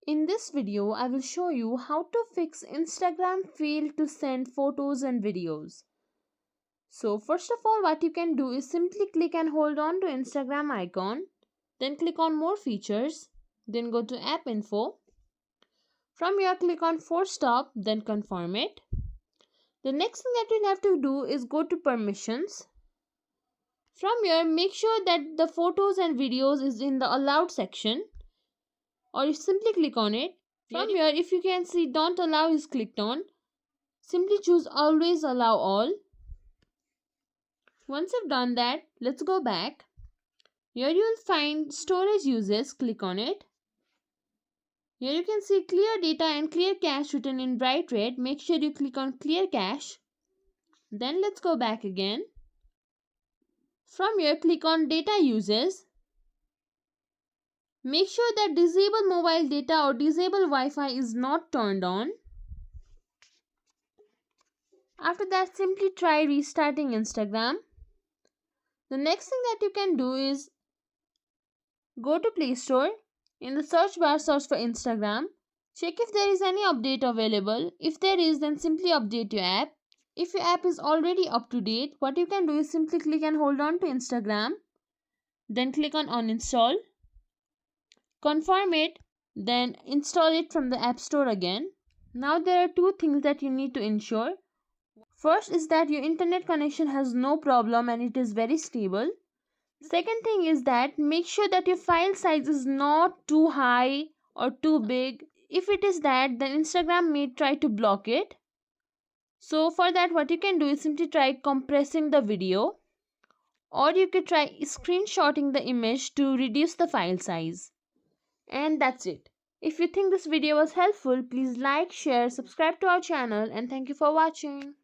In this video, I will show you how to fix Instagram fail to send photos and videos. So first of all, what you can do is simply click and hold on to Instagram icon, then click on more features, then go to app info. From here click on force stop, then confirm it. The next thing that you'll have to do is go to permissions. From here make sure that the photos and videos is in the allowed section, or you simply click on it. From here, if you can see don't allow is clicked on, simply choose always allow all. Once you've done that, let's go back. Here you will find storage uses, click on it. Here you can see clear data and clear cache written in bright red. Make sure you click on clear cache. Then let's go back again. From here click on data uses. Make sure that disable mobile data or disable Wi-Fi is not turned on. After that simply try restarting Instagram. The next thing that you can do is go to Play Store. In the search bar search for Instagram. Check if there is any update available. If there is, then simply update your app. If your app is already up to date, what you can do is simply click and hold on to Instagram. Then click on uninstall. Confirm it. Then install it from the App Store again. Now there are two things that you need to ensure. First is that your internet connection has no problem and it is very stable. Second thing is that make sure that your file size is not too high or too big. If it is that, then Instagram may try to block it. So for that, what you can do is simply try compressing the video, or you could try screenshotting the image to reduce the file size. And that's it. If you think this video was helpful, please like, share, subscribe to our channel, and thank you for watching.